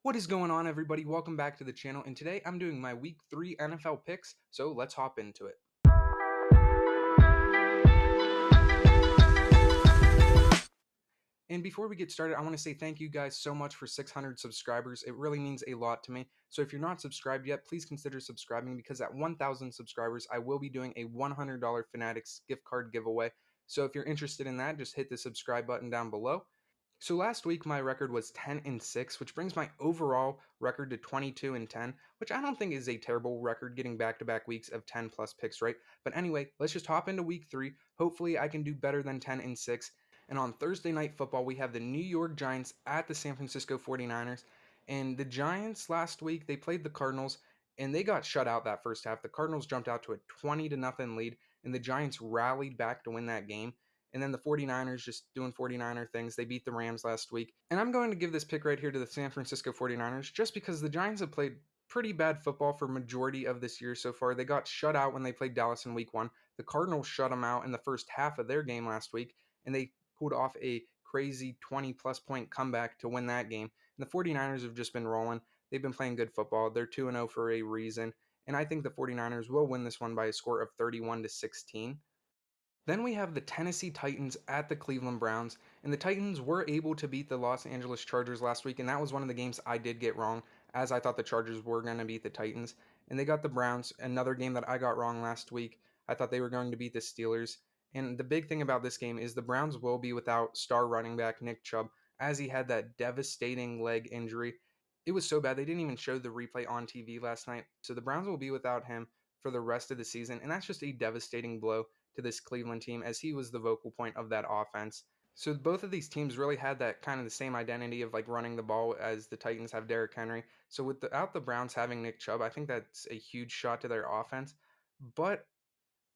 What is going on, everybody? Welcome back to the channel, and today I'm doing my Week 3 NFL picks, so let's hop into it. And before we get started, I want to say thank you guys so much for 600 subscribers. It really means a lot to me. So if you're not subscribed yet, please consider subscribing because at 1,000 subscribers, I will be doing a $100 Fanatics gift card giveaway. So if you're interested in that, just hit the subscribe button down below. So last week my record was 10-6, which brings my overall record to 22-10, which I don't think is a terrible record getting back-to-back weeks of 10 plus picks, right? But anyway, let's just hop into week 3. Hopefully I can do better than 10-6. And on Thursday Night Football, we have the New York Giants at the San Francisco 49ers. And the Giants last week, they played the Cardinals and they got shut out that first half. The Cardinals jumped out to a 20-0 lead and the Giants rallied back to win that game. And then the 49ers just doing 49er things. They beat the Rams last week. And I'm going to give this pick right here to the San Francisco 49ers just because the Giants have played pretty bad football for majority of this year so far. They got shut out when they played Dallas in week 1. The Cardinals shut them out in the first half of their game last week, and they pulled off a crazy 20-plus point comeback to win that game. And the 49ers have just been rolling. They've been playing good football. They're 2-0 for a reason. And I think the 49ers will win this one by a score of 31-16. Then we have the Tennessee Titans at the Cleveland Browns, and the Titans were able to beat the Los Angeles Chargers last week, and that was one of the games I did get wrong, as I thought the Chargers were going to beat the Titans, and they got the Browns, another game that I got wrong last week. I thought they were going to beat the Steelers, and the big thing about this game is the Browns will be without star running back Nick Chubb, as he had that devastating leg injury. It was so bad they didn't even show the replay on TV last night, so the Browns will be without him for the rest of the season, and that's just a devastating blow to this Cleveland team as he was the vocal point of that offense. So both of these teams really had that kind of the same identity of like running the ball as the Titans have Derrick Henry. So without the Browns having Nick Chubb, I think that's a huge shot to their offense. But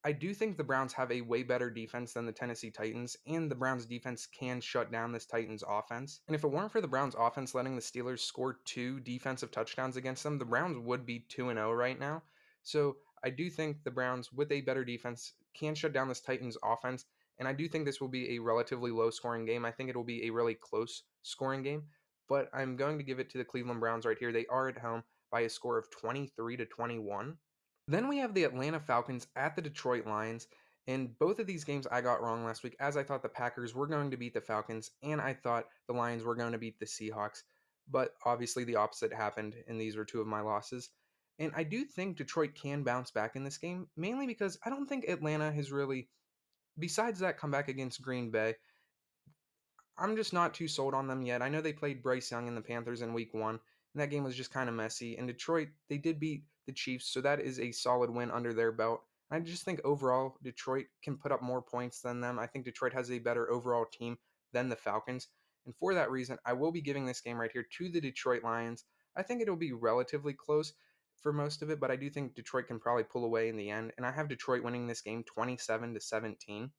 I do think the Browns have a way better defense than the Tennessee Titans, and the Browns defense can shut down this Titans offense. And if it weren't for the Browns offense letting the Steelers score 2 defensive touchdowns against them, the Browns would be 2-0 right now. So I do think the Browns, with a better defense, can shut down this Titans offense. And I do think this will be a relatively low scoring game. I think it will be a really close scoring game. But I'm going to give it to the Cleveland Browns right here. They are at home by a score of 23-21. Then we have the Atlanta Falcons at the Detroit Lions. And both of these games I got wrong last week, as I thought the Packers were going to beat the Falcons, and I thought the Lions were going to beat the Seahawks. But obviously, the opposite happened, and these were two of my losses. And I do think Detroit can bounce back in this game, mainly because I don't think Atlanta has really, besides that comeback against Green Bay, I'm just not too sold on them yet. I know they played Bryce Young and the Panthers in week 1, and that game was just kind of messy. And Detroit, they did beat the Chiefs, so that is a solid win under their belt. I just think overall, Detroit can put up more points than them. I think Detroit has a better overall team than the Falcons. And for that reason, I will be giving this game right here to the Detroit Lions. I think it'll be relatively close for most of it, but I do think Detroit can probably pull away in the end. And I have Detroit winning this game 27-17.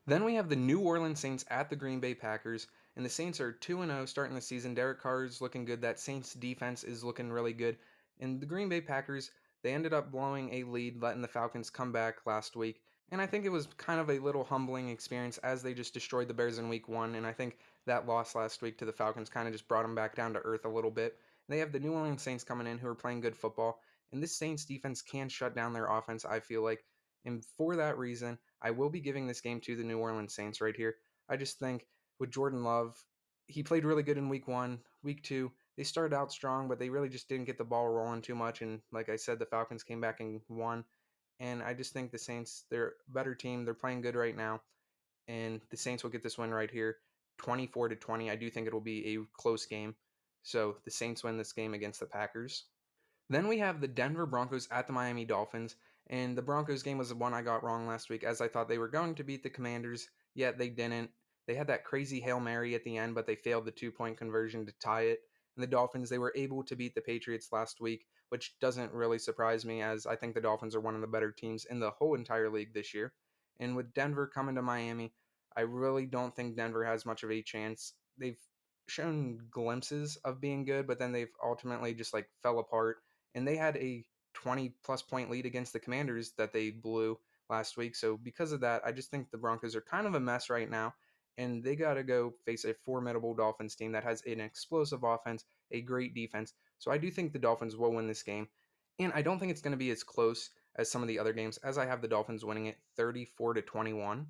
Then we have the New Orleans Saints at the Green Bay Packers, and the Saints are 2-0 starting the season. Derek Carr is looking good. That Saints defense is looking really good. And the Green Bay Packers, they ended up blowing a lead, letting the Falcons come back last week. And I think it was kind of a little humbling experience as they just destroyed the Bears in week 1. And I think that loss last week to the Falcons kind of just brought them back down to earth a little bit. And they have the New Orleans Saints coming in who are playing good football. And this Saints defense can shut down their offense, I feel like. And for that reason, I will be giving this game to the New Orleans Saints right here. I just think with Jordan Love, he played really good in week 1. Week 2, they started out strong, but they really just didn't get the ball rolling too much. And like I said, the Falcons came back and won. And I just think the Saints, they're a better team. They're playing good right now. And the Saints will get this win right here, 24-20. I do think it will be a close game. So the Saints win this game against the Packers. Then we have the Denver Broncos at the Miami Dolphins, and the Broncos game was the one I got wrong last week, as I thought they were going to beat the Commanders, yet they didn't. They had that crazy Hail Mary at the end, but they failed the 2-point conversion to tie it. And the Dolphins, they were able to beat the Patriots last week, which doesn't really surprise me, as I think the Dolphins are one of the better teams in the whole entire league this year. And with Denver coming to Miami, I really don't think Denver has much of a chance. They've shown glimpses of being good, but then they've ultimately just like fell apart, and they had a 20 plus point lead against the Commanders that they blew last week. So because of that, I just think the Broncos are kind of a mess right now, and they got to go face a formidable Dolphins team that has an explosive offense a great defense. So I do think the Dolphins will win this game. And I don't think it's going to be as close as some of the other games, as I have the Dolphins winning it 34-21.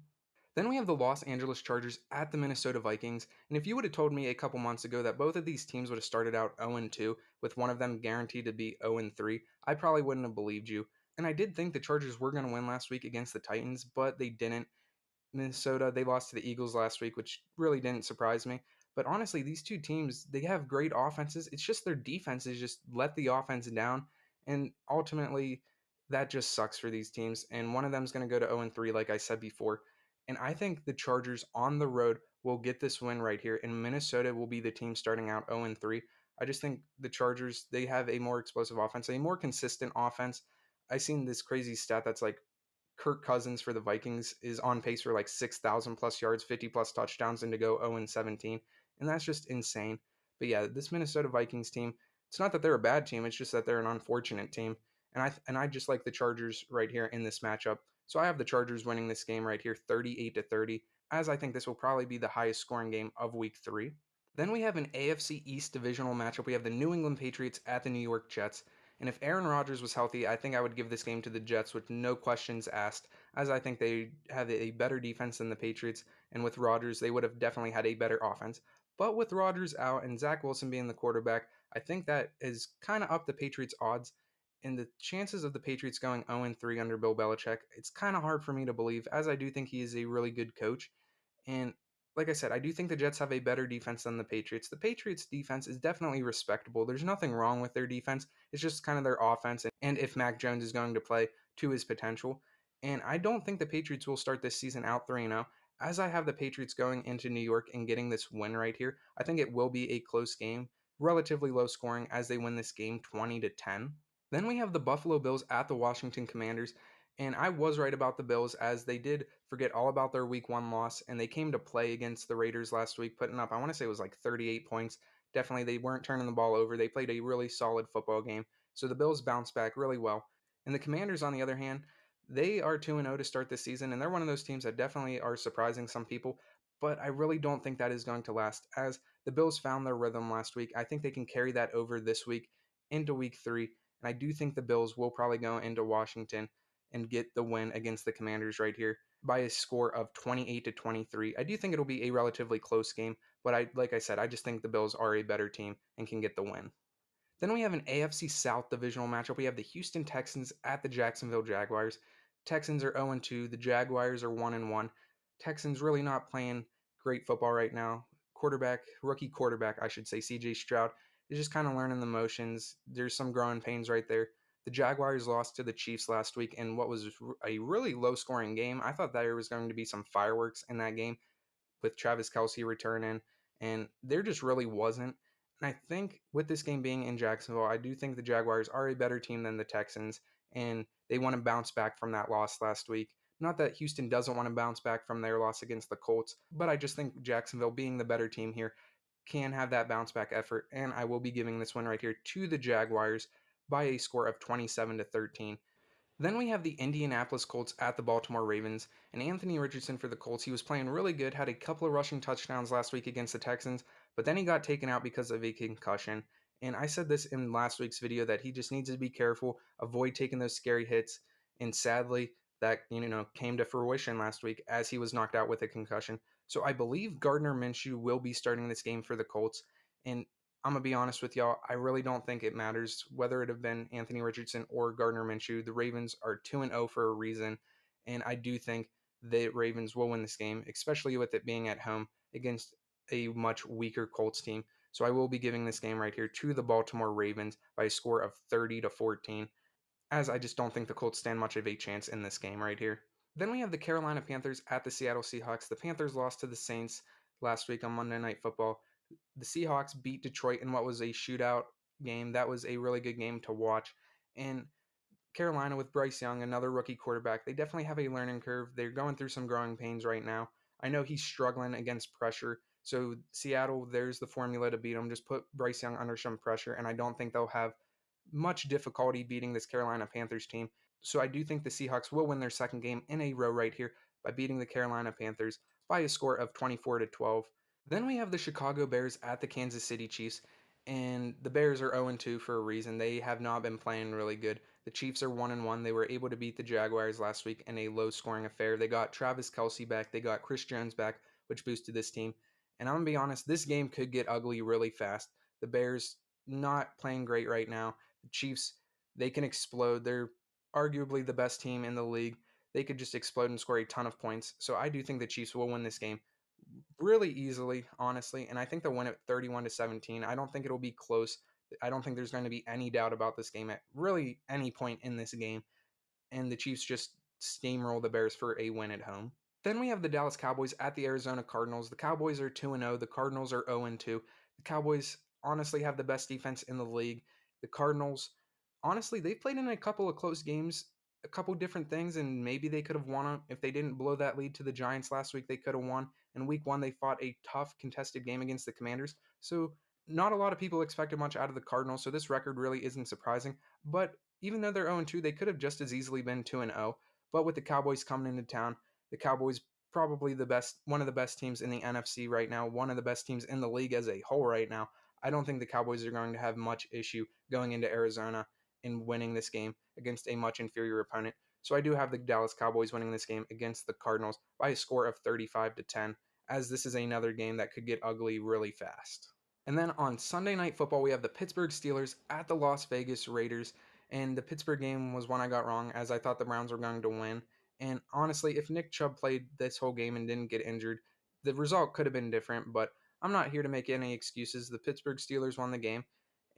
Then we have the Los Angeles Chargers at the Minnesota Vikings. And if you would have told me a couple months ago that both of these teams would have started out 0-2, with one of them guaranteed to be 0-3, I probably wouldn't have believed you. And I did think the Chargers were going to win last week against the Titans, but they didn't. Minnesota, they lost to the Eagles last week, which really didn't surprise me. But honestly, these two teams, they have great offenses. It's just their defenses just let the offense down. And ultimately, that just sucks for these teams. And one of them is going to go to 0-3, like I said before. And I think the Chargers on the road will get this win right here. And Minnesota will be the team starting out 0-3. I just think the Chargers, they have a more explosive offense, a more consistent offense. I seen this crazy stat that's like Kirk Cousins for the Vikings is on pace for like 6,000 plus yards, 50 plus touchdowns, and to go 0-17. And that's just insane. But yeah, this Minnesota Vikings team, it's not that they're a bad team, it's just that they're an unfortunate team. And I just like the Chargers right here in this matchup. So I have the Chargers winning this game right here 38-30, as I think this will probably be the highest scoring game of week 3. Then we have an AFC East divisional matchup. We have the New England Patriots at the New York Jets. And if Aaron Rodgers was healthy, I think I would give this game to the Jets with no questions asked, as I think they have a better defense than the Patriots. And with Rodgers, they would have definitely had a better offense. But with Rodgers out and Zach Wilson being the quarterback, I think that is kind of up the Patriots' odds. And the chances of the Patriots going 0-3 under Bill Belichick, it's kind of hard for me to believe, as I do think he is a really good coach. And like I said, I do think the Jets have a better defense than the Patriots. The Patriots' defense is definitely respectable. There's nothing wrong with their defense. It's just kind of their offense and if Mac Jones is going to play to his potential. And I don't think the Patriots will start this season out 3-0. As I have the Patriots going into New York and getting this win right here, I think it will be a close game, relatively low scoring as they win this game 20-10. Then we have the Buffalo Bills at the Washington Commanders. And I was right about the Bills, as they did forget all about their week 1 loss, and they came to play against the Raiders last week, putting up, I want to say it was like 38 points. Definitely, they weren't turning the ball over. They played a really solid football game. So the Bills bounced back really well. And the Commanders, on the other hand, they are 2-0 to start this season, and they're one of those teams that definitely are surprising some people. But I really don't think that is going to last, as the Bills found their rhythm last week. I think they can carry that over this week into week 3. And I do think the Bills will probably go into Washington and get the win against the Commanders right here by a score of 28-23. I do think it'll be a relatively close game, but like I said, I just think the Bills are a better team and can get the win. Then we have an AFC South divisional matchup. We have the Houston Texans at the Jacksonville Jaguars. Texans are 0-2. The Jaguars are 1-1. Texans really not playing great football right now. Rookie quarterback, I should say, CJ Stroud, is just kind of learning the motions. There's some growing pains right there. The Jaguars lost to the Chiefs last week in what was a really low scoring game. I thought there was going to be some fireworks in that game with Travis Kelce returning, and there just really wasn't. And I think with this game being in Jacksonville, I do think the Jaguars are a better team than the Texans, and they want to bounce back from that loss last week. Not that Houston doesn't want to bounce back from their loss against the Colts, but I just think Jacksonville, being the better team here, can have that bounce back effort, and I will be giving this one right here to the Jaguars by a score of 27-13. Then we have the Indianapolis Colts at the Baltimore Ravens, and Anthony Richardson for the Colts. He was playing really good, had a couple of rushing touchdowns last week against the Texans, but then he got taken out because of a concussion. And I said this in last week's video that he just needs to be careful, avoid taking those scary hits. And sadly, that came to fruition last week as he was knocked out with a concussion. So I believe Gardner Minshew will be starting this game for the Colts. And I'm going to be honest with y'all, I really don't think it matters whether it have been Anthony Richardson or Gardner Minshew. The Ravens are 2-0 for a reason, and I do think the Ravens will win this game, especially with it being at home against a much weaker Colts team. So I will be giving this game right here to the Baltimore Ravens by a score of 30-14, as I just don't think the Colts stand much of a chance in this game right here. Then we have the Carolina Panthers at the Seattle Seahawks. The Panthers lost to the Saints last week on Monday Night Football. The Seahawks beat Detroit in what was a shootout game. That was a really good game to watch. And Carolina with Bryce Young, another rookie quarterback, they definitely have a learning curve. They're going through some growing pains right now. I know he's struggling against pressure. So Seattle, there's the formula to beat them. Just put Bryce Young under some pressure, and I don't think they'll have much difficulty beating this Carolina Panthers team. So I do think the Seahawks will win their second game in a row right here by beating the Carolina Panthers by a score of 24-12. Then we have the Chicago Bears at the Kansas City Chiefs. And the Bears are 0-2 for a reason. They have not been playing really good. The Chiefs are 1-1. They were able to beat the Jaguars last week in a low-scoring affair. They got Travis Kelce back. They got Chris Jones back, which boosted this team. And I'm going to be honest, this game could get ugly really fast. The Bears not playing great right now. The Chiefs, they can explode. They're arguably the best team in the league. They could just explode and score a ton of points. So I do think the Chiefs will win this game really easily, honestly, and I think they'll win it 31-17. I don't think it'll be close. I don't think there's going to be any doubt about this game at really any point in this game, and the Chiefs just steamroll the Bears for a win at home. Then we have the Dallas Cowboys at the Arizona Cardinals. The Cowboys are 2-0, the Cardinals are 0-2. The Cowboys honestly have the best defense in the league. The Cardinals, honestly, they've played in a couple of close games, a couple different things, and maybe they could have won them. If they didn't blow that lead to the Giants last week, they could have won. In week 1, they fought a tough contested game against the Commanders. So not a lot of people expected much out of the Cardinals, so this record really isn't surprising. But even though they're 0-2, they could have just as easily been 2-0. But with the Cowboys coming into town, the Cowboys probably the best, one of the best teams in the NFC right now, one of the best teams in the league as a whole right now. I don't think the Cowboys are going to have much issue going into Arizona and winning this game against a much inferior opponent. So I do have the Dallas Cowboys winning this game against the Cardinals by a score of 35-10, as this is another game that could get ugly really fast. And then on Sunday Night Football, we have the Pittsburgh Steelers at the Las Vegas Raiders. And the Pittsburgh game was one I got wrong, as I thought the Browns were going to win. And honestly, if Nick Chubb played this whole game and didn't get injured, the result could have been different. But I'm not here to make any excuses. The Pittsburgh Steelers won the game,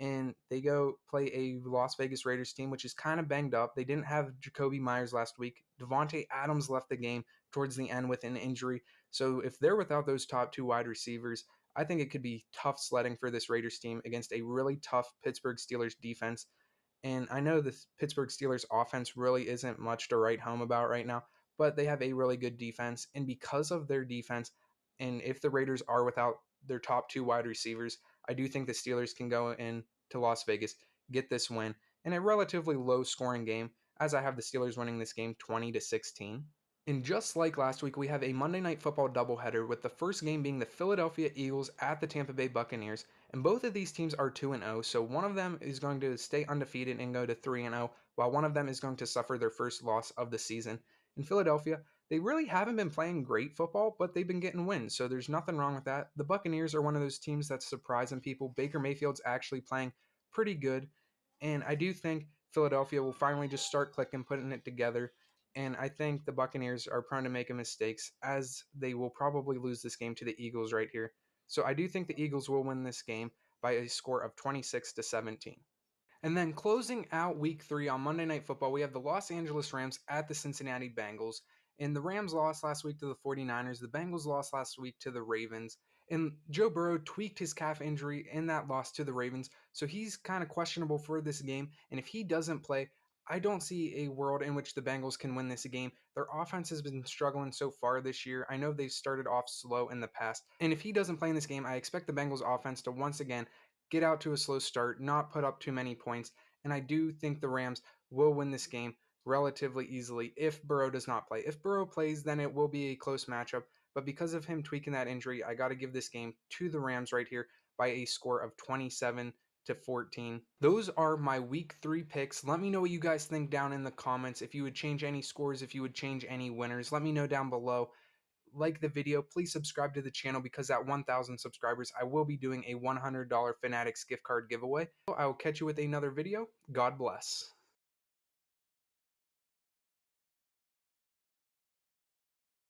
and they go play a Las Vegas Raiders team, which is kind of banged up. They didn't have Jacoby Myers last week. Devontae Adams left the game towards the end with an injury. So if they're without those top 2 wide receivers, I think it could be tough sledding for this Raiders team against a really tough Pittsburgh Steelers defense. And I know the Pittsburgh Steelers offense really isn't much to write home about right now, but they have a really good defense. And because of their defense, and if the Raiders are without their top 2 wide receivers, I do think the Steelers can go in to Las Vegas, get this win in a relatively low scoring game, as I have the Steelers winning this game 20-16. And just like last week, we have a Monday Night Football doubleheader, with the first game being the Philadelphia Eagles at the Tampa Bay Buccaneers. And both of these teams are 2-0, so one of them is going to stay undefeated and go to 3-0, while one of them is going to suffer their first loss of the season. In Philadelphia, they really haven't been playing great football, but they've been getting wins, so there's nothing wrong with that. The Buccaneers are one of those teams that's surprising people. Baker Mayfield's actually playing pretty good, and I do think Philadelphia will finally just start clicking, putting it together. And I think the Buccaneers are prone to making mistakes, as they will probably lose this game to the Eagles right here. So I do think the Eagles will win this game by a score of 26-17. And then closing out week 3 on Monday Night Football, we have the Los Angeles Rams at the Cincinnati Bengals. And the Rams lost last week to the 49ers. The Bengals lost last week to the Ravens. And Joe Burrow tweaked his calf injury in that loss to the Ravens. So he's kind of questionable for this game. And if he doesn't play, I don't see a world in which the Bengals can win this game. Their offense has been struggling so far this year. I know they've started off slow in the past. And if he doesn't play in this game, I expect the Bengals offense to once again get out to a slow start, not put up too many points. And I do think the Rams will win this game relatively easily if Burrow does not play. If Burrow plays, then it will be a close matchup. But because of him tweaking that injury, I got to give this game to the Rams right here by a score of 27-14. Those are my week 3 picks. Let me know what you guys think down in the comments. If you would change any scores, if you would change any winners, let me know down below. Like the video, please subscribe to the channel, because at 1,000 subscribers, I will be doing a $100 Fanatics gift card giveaway. I will catch you with another video. God bless.